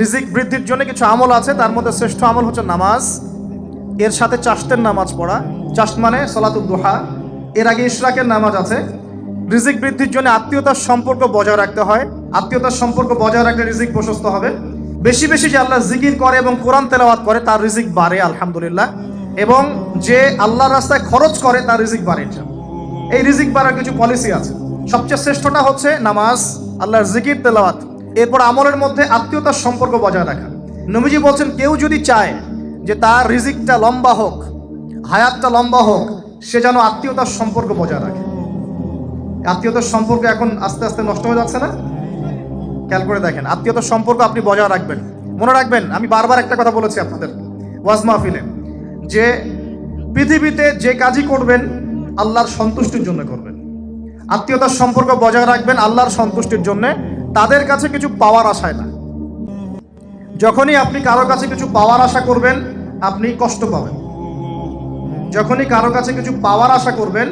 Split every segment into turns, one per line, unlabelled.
রিজিক বৃদ্ধির জন্য কিছু আমল আছে, তার মধ্যে শ্রেষ্ঠ আমল হচ্ছে নামাজ, এর সাথে চাশতের নামাজ পড়া। চাশত মানে সালাতুদ দুহা, এর আগে ইশরাকের নামাজ আছে। রিজিক বৃদ্ধির জন্য আত্মীয়তার সম্পর্ক বজায় রাখতে হয়, আত্মীয়তার সম্পর্ক বজায় রাখলে রিজিক প্রশস্ত হবে। বেশি বেশি যে আল্লাহ জিকির করে এবং কোরআন তেলাওয়াত করে তার রিজিক বাড়ে আলহামদুলিল্লাহ, এবং যে আল্লাহর রাস্তায় খরচ করে তার রিজিক বাড়ে। এই রিজিক বাড়ার কিছু পলিসি আছে। সবচেয়ে শ্রেষ্ঠটা হচ্ছে নামাজ, আল্লাহর জিকির তেলাওয়াত। এরপর আমলের মধ্যে আত্মীয়তার সম্পর্ক বজায় রাখা। নবীজি বলছেন কেউ যদি চায় যে তার রিজিকটা লম্বা হোক, হায়াতটা লম্বা হোক, সে যেন আত্মীয়তার সম্পর্ক বজায় রাখে। আত্মীয়তার সম্পর্ক এখন আস্তে আস্তে নষ্ট হয়ে যাচ্ছে না? খেয়াল করে দেখেন, আত্মীয়তার সম্পর্ক আপনি বজায় রাখবেন। মনে রাখবেন, আমি বারবার একটা কথা বলেছি আপনাদের ওয়াজ মাহফিলে, যে পৃথিবীতে যে কাজই করবেন আল্লাহর সন্তুষ্টির জন্য করবেন। আত্মীয়তার সম্পর্ক বজায় রাখবেন আল্লাহর সন্তুষ্টির জন্য, তাদের কাছে কিছু পাওয়ার আশায় না। যখনই আপনি কারো কাছে কিছু পাওয়ার আশা করবেন আপনি কষ্ট পাবেন। যখনই কারো কাছে কিছু পাওয়ার আশা করবেন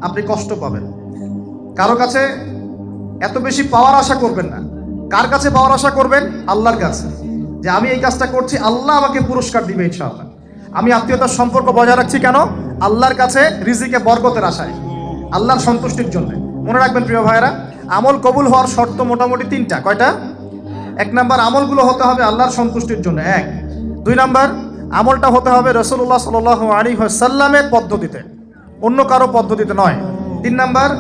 আপনি কষ্ট পাবেন। কারো কাছে এত বেশি পাওয়ার আশা করবেন না। কার কাছে পাওয়ার আশা করবেন? আল্লাহর কাছে, যে আমি এই কাজটা করছি, আল্লাহ আমাকে পুরস্কার দিবে ইনশাআল্লাহ। আমি আত্মীয়তার সম্পর্ক বজায় রাখছি কেন? আল্লাহর কাছে রিজিকে বরকতের আশায়, আল্লাহর সন্তুষ্টির জন্য। মনে রাখবেন প্রিয় ভাইয়েরা, আমল কবুল হওয়ার শর্ত মোটামুটি তিনটা। কয়টা? 1 নাম্বার, আমলগুলো হতে হবে আল্লাহর সন্তুষ্টির জন্য, 1। 2 নাম্বার, আমলটা হতে হবে রাসূলুল্লাহ সাল্লাল্লাহু আলাইহি ওয়াসাল্লামের পদ্ধতিতে, অন্য কারো পদ্ধতিতে নয়। 3 নাম্বার,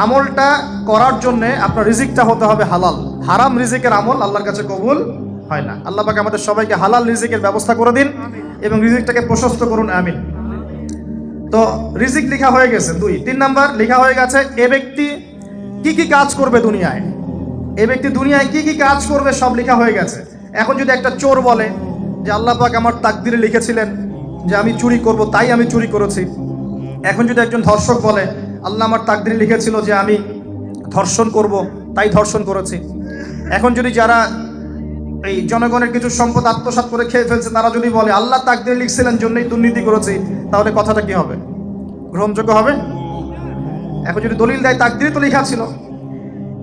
আমলটা করার জন্য আপনার রিজিকটা হতে হবে হালাল। হারাম রিজিকের আমল আল্লাহর কাছে কবুল হয় না। আল্লাহ পাক আমাদের সবাইকে হালাল রিজিকের ব্যবস্থা করে দিন এবং রিজিকটাকে প্রশস্ত করুন, আমিন। তো রিজিক লেখা হয়ে গেছে 2। 3 নাম্বার লেখা হয়ে গেছে এ ব্যক্তি কি কি কাজ করবে দুনিয়ায়, এ ব্যক্তি দুনিয়ায় কি কি কাজ করবে সব লেখা হয়ে গেছে। এখন যদি একটা চোর বলে যে আল্লাহ পাক আমার তাকদিরে লিখেছিলেন যে আমি চুরি করব, তাই আমি চুরি করেছি। এখন যদি একজন ধর্ষক বলে আল্লাহ আমার তাকদিরে লিখেছিল যে আমি ধর্ষণ করব, তাই ধর্ষণ করেছি। এখন যদি যারা এই জনগণের কিছু সম্পদ আত্মসাৎ করে খেয়ে ফেলছে তারা যদি বলে আল্লাহ তাকদিরে লিখছিলেন জন্যই দুর্নীতি করেছি, তাহলে কথাটা কি হবে? গ্রহণযোগ্য হবে? এখন যদি দলিল দেয় তাকদিরে তো লেখা ছিল।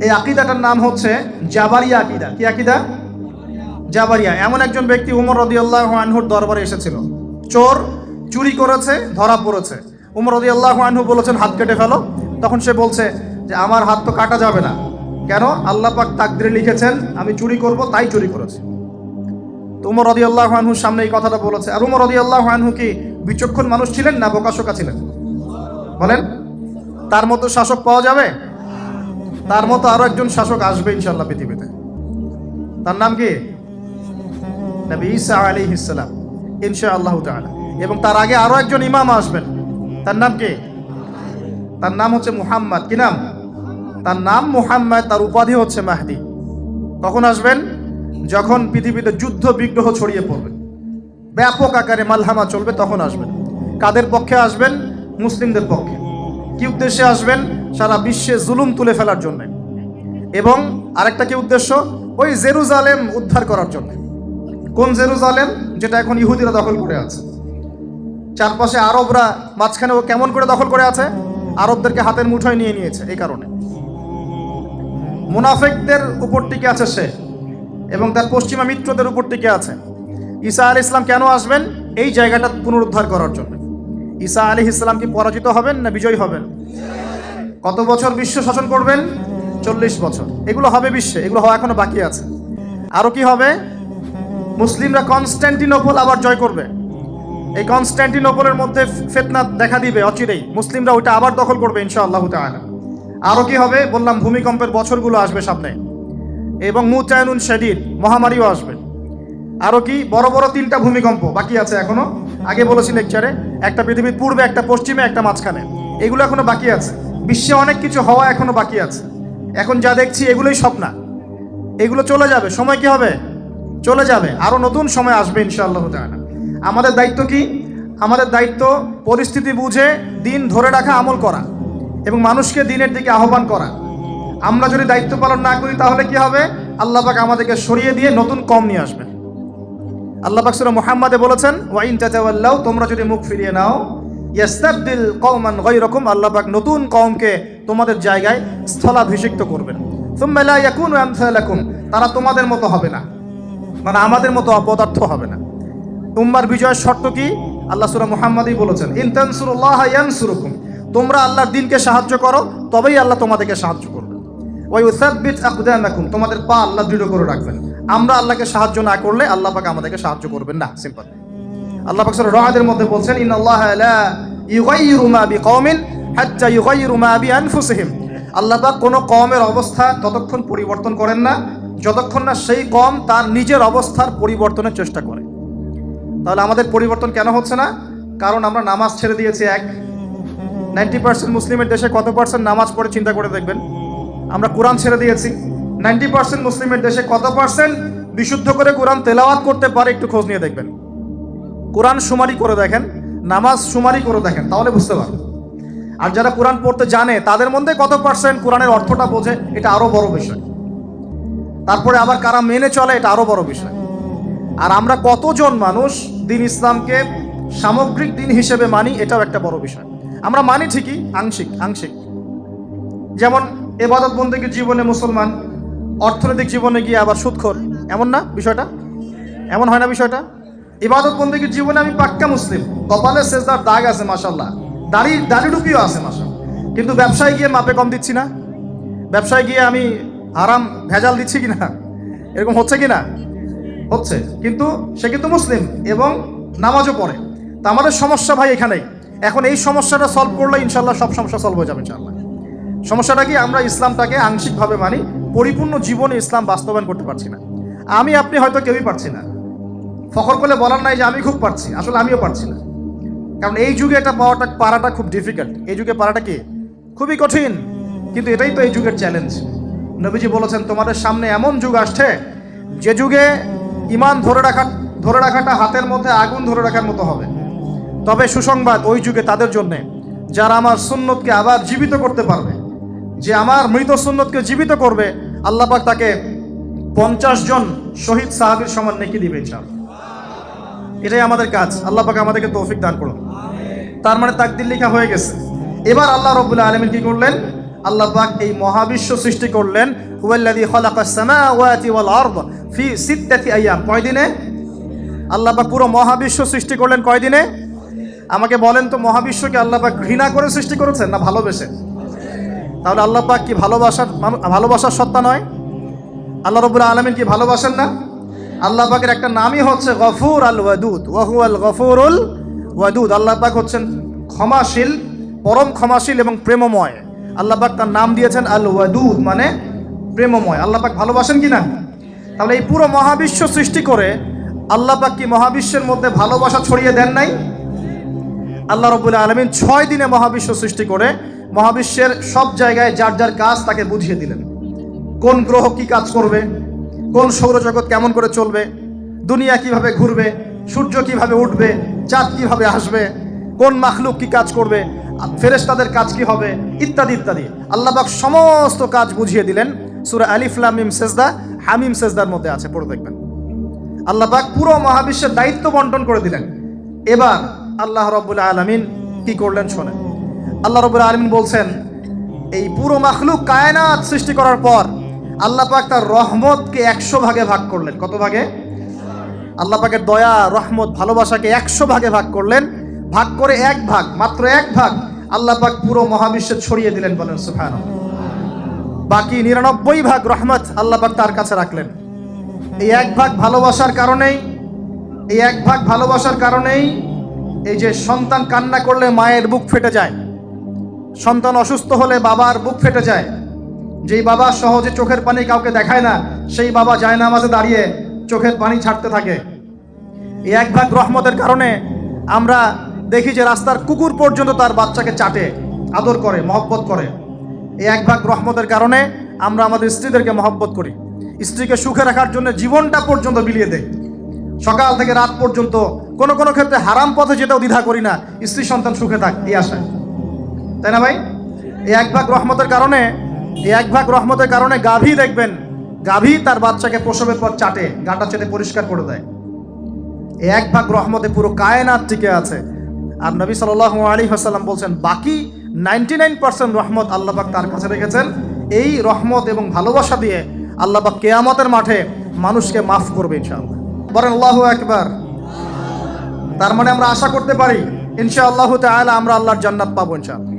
এই আকীদাটার নাম হচ্ছে জাবারিয়া আকীদা। কি আকীদা? জাবারিয়া। এমন একজন ব্যক্তি উমর রাদিয়াল্লাহু আনহুর দরবারে এসেছিল, চোর চুরি করেছে, ধরা পড়েছে। উমর রাদিয়াল্লাহু আনহু বলেছেন হাত কেটে ফেলো। তখন সে বলছে যে আমার হাত তো কাটা যাবে না। কেন? আল্লাহ পাক তাকদিরে লিখেছেন আমি চুরি করব, তাই চুরি করেছি। তো উমর রাদিয়াল্লাহু আনহুর সামনে এই কথাটা বলেছে। আর উমর রাদিয়াল্লাহু আনহু কি বিচক্ষণ মানুষ ছিলেন না বোকাশোকা ছিলেন? বলেন, তার মতো শাসক পাওয়া যাবে? তার মতো আরো একজন শাসক আসবে ইনশাআল্লাহ পৃথিবীতে। তার নাম কি? নবী ঈসা আলাইহিস সালাম ইনশাআল্লাহ তাআলা। এবং তার আগে আরো একজন ইমাম আসবেন। তার নাম কি? তার নাম হচ্ছে মুহাম্মদ। কি নাম? তার নাম মুহাম্মদ, তার উপাধি হচ্ছে মাহদি। কখন আসবেন? যখন পৃথিবীতে যুদ্ধ বিগ্রহ ছড়িয়ে পড়বে, ব্যাপক আকারে মালহামা চলবে, তখন আসবেন। কাদের পক্ষে আসবেন? মুসলিমদের পক্ষে। কি উদ্দেশ্যে আসবেন? সারা বিশ্বে জুলুম তুলে ফেলার জন্য। এবং আরেকটা কি উদ্দেশ্য? ওই জেরুজালেম উদ্ধার করার জন্য। কোন জেরুজালেম? যেটা এখন ইহুদিরা দখল করে আছে। চারপাশে আরবরা, মাঝখানে ও কেমন করে দখল করে আছে? আরবদেরকে হাতের মুঠোয় নিয়ে নিয়েছে। এই কারণে মুনাফিকদের উপর টিকে আছে সে, এবং তার পশ্চিমা মিত্রদের উপর টিকে আছে। ঈসা আলাইহিস সালাম কেন আসবেন? এই জায়গাটা পুনরুদ্ধার করার জন্য। ঈসা আলাইহিস সালাম কি পরাজিত হবেন না বিজয়ী হবেন? কত বছর বিশ্ব শাসন করবেন? 40 বছর। এগুলো হবে বিশ্বে, এগুলো হওয়া এখনো বাকি আছে। আরো কি হবে? মুসলিমরা কনস্ট্যান্টিনোপল আবার জয় করবে। এই কনস্ট্যান্টিনোপলের মধ্যে ফিতনা দেখা দিবে অচিরেই, মুসলিমরা ওইটা আবার দখল করবে ইনশাআল্লাহ তাআলা। আরো কি হবে? বললাম ভূমিকম্পের বছরগুলো আসবে সামনে, এবং মুতায়নুন শাদীদ, মহামারীও আসবে। আরো কি? বড় বড় 3টা ভূমিকম্প বাকি আছে এখনো। আগে বলেছি লেকচারে, একটা পৃথিবীর পূর্বে, একটা পশ্চিমে, একটা মাঝখানে। এগুলো এখনো বাকি আছে। বিশ্বে অনেক কিছু হওয়া এখনো বাকি আছে। এখন যা দেখছি এগুলোই স্বপ্ন, এগুলো চলে যাবে। সময় কি হবে? চলে যাবে। আরো নতুন সময় আসবে ইনশাআল্লাহ তাআলা। আমাদের দায়িত্ব কি? আমাদের দায়িত্ব পরিস্থিতি বুঝে দিন ধরে রাখা, আমল করা এবং মানুষকে দিনের দিকে আহ্বান করা। আমরা যদি দায়িত্ব পালন না করি তাহলে কি হবে? আল্লাহ পাক আমাদেরকে সরিয়ে দিয়ে নতুন কওম নিয়ে আসবেন। আল্লাহ পাক সূরা মুহাম্মাদে বলেছেন ওয়া ইন তাতাওয়াল্লাউ, তোমরা যদি মুখ ফিরিয়ে নাও, ইয়াস্তাবদিল কওমান গায়রাকুম, আল্লাহ পাক নতুন কওমকে তোমাদের জায়গায় স্থলাভিষিক্ত করবেন। সুম্মা লা ইয়াকুনু আমসালাকুম, তারা তোমাদের মতো হবে না। মানে আমাদের মতো অপদার্থ হবে না। উম্মার বিজয়ের শর্ত কি? আল্লাহ সূরা মুহাম্মাদই বলেছেন, ইন তানসুরুল্লাহ ইয়ানসুরুকুম, তোমরা আল্লাহর দ্বীনকে সাহায্য করো তবেই আল্লাহ তোমাদেরকে সাহায্য করবেন। ওয়া ইউসাব্বিত আকদামাকুম, তোমাদের পা আল্লাহ দৃঢ় করে রাখবেন। আমরা আল্লাহকে সাহায্য না করলে আল্লাহ পাক আমাদেরকে সাহায্য করবেন না, সিম্পল। আল্লাহ পাক সূরা রা'দের মধ্যে বলছেন, ইন্নাল্লাহা লা ইউগাইয়িরু মা বিকওমিন হাত্তা ইউগাইয়িরু মা বিআনফুসিহিম, আল্লাহ পাক কোনো কওমের অবস্থা ততক্ষণ পরিবর্তন করেন না যতক্ষণ না সেই কওম তার নিজের অবস্থার পরিবর্তনের চেষ্টা করে। তাহলে আমাদের পরিবর্তন কেন হচ্ছে না? কারণ আমরা নামাজ ছেড়ে দিয়েছি। 90% মুসলিমের দেশে কত পার্সেন্ট নামাজ পড়ে চিন্তা করে দেখবেন। আমরা কোরআন ছেড়ে দিয়েছি। 90% মুসলিমের দেশে কত পার্সেন্ট বিশুদ্ধ করে কোরআন তেলাওয়াত করতে পারে একটু খোঁজ নিয়ে দেখবেন। কোরআন শুমারি করে দেখেন, নামাজ শুমারি করে দেখেন, তাহলে বুঝতে পারবেন। আর যারা কোরআন পড়তে জানে তাদের মধ্যে কত পার্সেন্ট কোরআনের অর্থটা বোঝে, এটা আরো বড় বিষয়। তারপরে আবার কারা মেনে চলে, এটা আরো বড় বিষয়। আর আমরা কতজন মানুষ দিন ইসলামকে সামগ্রিক দিন হিসেবে মানি, এটাও একটা বড় বিষয়। আমরা মানি ঠিকই, আংশিক। যেমন ইবাদত বন্দেগীর জীবনে মুসলমান, অর্থনৈতিক জীবনে গিয়ে আবার সুদখোর, এমন না বিষয়টা? এমন হয় না বিষয়টা? ইবাদত বন্দেগীর জীবনে আমি পাক্কা মুসলিম, কপালে সেজদার দাগ আছে মাশাআল্লাহ, দাড়ি টুপিও আছে মাশাআল্লাহ, কিন্তু ব্যবসায় গিয়ে মাপে কম দিচ্ছি না, ব্যবসায় গিয়ে আমি হারাম ভেজাল দিচ্ছি কিনা, এরকম হচ্ছে কিনা? হচ্ছে। কিন্তু সে কিন্তু মুসলিম এবং নামাজও পড়ে। তা আমাদের সমস্যা ভাই এখানেই। এখন এই সমস্যাটা সলভ করলে ইনশাল্লাহ সব সমস্যা সলভ হয়ে যাবে ইনশাল্লাহ। সমস্যাটা কি? আমরা ইসলামটাকে আংশিকভাবে মানি, পরিপূর্ণ জীবনে ইসলাম বাস্তবায়ন করতে পারছি না। আমি আপনি হয়তো কেউই পারছি না, ফখর করলে বলার নাই যে আমি খুব পারছি, আসলে আমিও পারছি না। কারণ এই যুগে এটা পারাটা খুব ডিফিকাল্ট। এই যুগে পারাটা কি খুবই কঠিন, কিন্তু এটাই তো এই যুগের চ্যালেঞ্জ। নবীজি বলেছেন, তোমাদের সামনে এমন যুগ আসছে যে যুগে ঈমান ধরে রাখাটা হাতের মধ্যে আগুন ধরে রাখার মতো হবে। তবে সুসংবাদ ওই যুগে তাদের জন্যে যারা আমার সুন্নতকে আবার জীবিত করতে পারবে। যে আমার মৃত সুন্নতকে জীবিত করবে, আল্লাহ পাক তাকে 50 জন শহীদ সাহাবীর সমান নেকি দিবে ইনশাআল্লাহ। এটাই আমাদের কাজ। আল্লাহ পাক আমাদেরকে তৌফিক দান করুন। তার মানে তাকদীর লেখা হয়ে গেছে। এবার আল্লাহ রাব্বুল আলামিন কি করলেন? আল্লাহ পাক এই মহাবিশ্ব সৃষ্টি করলেন। হুয়াল্লাযী খালাকাস সামাওয়াতি ওয়াল আরদ ফি সিত্তাতি আইয়াম। কয় দিনে? আল্লাহ পাক পুরো মহাবিশ্ব সৃষ্টি করলেন কয় দিনে? আমাকে বলেন তো, মহাবিশ্বকে আল্লাহ পাক ঘৃণা করে সৃষ্টি করেছেন না ভালোবেসে? তাহলে আল্লাহ পাক কি ভালোবাসার সত্তা নয়? আল্লাহ রাব্বুল আলামিন কি ভালোবাসেন না? আল্লাহ পাকের একটা নামই হচ্ছে গফুর আল ওয়াদুদ, ওয়া হুয়াল গফুরুল ওয়াদুদ। আল্লাহ পাক হচ্ছেন ক্ষমাশীল, পরম ক্ষমাশীল এবং প্রেমময়। আল্লাহ পাক তার নাম দিয়েছেন আল ওয়াদুদ, মানে প্রেমময়। আল্লাহ পাক ভালোবাসেন কি না? তাহলে এই পুরো মহাবিশ্ব সৃষ্টি করে আল্লাহ পাক কি মহাবিশ্বের মধ্যে ভালোবাসা ছড়িয়ে দেন নাই? আল্লাহ রাব্বুল আলামিন 6 দিনে মহাবিশ্ব সৃষ্টি করে মহাবিশ্বের সব জায়গায় যার যার কাজ তাকে বুঝিয়ে দিলেন। কোন গ্রহ কি কাজ করবে, কোন সৌরজগৎ কেমন করে চলবে, দুনিয়া কিভাবে ঘুরবে, সূর্য কিভাবে উঠবে, চাঁদ কিভাবে আসবে, কোন মাখলুক কি কাজ করবে, ফেরেশতাদের কাজ কি হবে, ইত্যাদি ইত্যাদি। আল্লাহ পাক সমস্ত কাজ বুঝিয়ে দিলেন। সূরা আলিফ লাম মিম সেজদা, হামিম সেজদার মধ্যে আছে, পড়ে দেখবেন। আল্লাহ পাক পুরো মহাবিশ্বের দায়িত্ব বন্টন করে দিলেন। এবার আল্লাহ রাব্বুল আলামিন কি করলেন শোনেন। আল্লাহ রাব্বুল আলামিন বলছেন, এই পুরো মাখলুক কায়নাত সৃষ্টি করার পর আল্লাহ পাক তার রহমতকে 100 ভাগে ভাগ করলেন। কত ভাগে? আল্লাহ পাকের দয়া, রহমত, ভালোবাসাকে 100 ভাগে ভাগ করলেন। ভাগ করে এক ভাগ, মাত্র এক ভাগ আল্লাহ পাক পুরো মহাবিশ্বে ছড়িয়ে দিলেন, বলেন সুবহানাল্লাহ। বাকি 99 ভাগ রহমত আল্লাহ পাক তার কাছে রাখলেন। এই এক ভাগ ভালোবাসার কারণেই এই যে সন্তান কান্না করলে মায়ের বুক ফেটে যায়, সন্তান অসুস্থ হলে বাবার বুক ফেটে যায়। যেই বাবা সহজে চোখের পানি কাউকে দেখায় না, সেই বাবা জায়নামাজে দাঁড়িয়ে চোখের পানি ছাড়তে থাকে। এই এক ভাগ রহমতের কারণে আমরা দেখি যে রাস্তার কুকুর পর্যন্ত তার বাচ্চাকে চাটে, আদর করে, মহব্বত করে। এই এক ভাগ রহমতের কারণে আমরা আমাদের স্ত্রীদেরকে মহব্বত করি, স্ত্রীকে সুখে রাখার জন্য জীবনটা পর্যন্ত বিলিয়ে দেয়। সকাল থেকে রাত পর্যন্ত কোনো কোনো ক্ষেত্রে হারাম পথে যেতেও দ্বিধা করি না, স্ত্রী সন্তান সুখে থাক এই আশায়, তাই না ভাই? এই এক ভাগ রহমতের কারণে গাভী দেখবেন, গাভী তার বাচ্চাকে প্রসবের পর চাটে, গাটা চেটে পরিষ্কার করে দেয়। এই এক ভাগ রহমতে পুরো কায়নাত টিকে আছে। আর নবী সাল্লাল্লাহু আলাইহি ওয়াসাল্লাম বলছেন, বাকি 99% রহমত আল্লাহ পাক তার কাছে রেখেছেন। এই রহমত এবং ভালোবাসা দিয়ে আল্লাহ পাক কিয়ামতের মাঠে মানুষকে মাফ করবে ইনশাআল্লাহ। বলেন আল্লাহু আকবার। তার মানে আমরা আশা করতে পারি ইনশাআল্লাহু তাআলা আমরা আল্লাহর জান্নাত পাবো ইনশাআল্লাহ।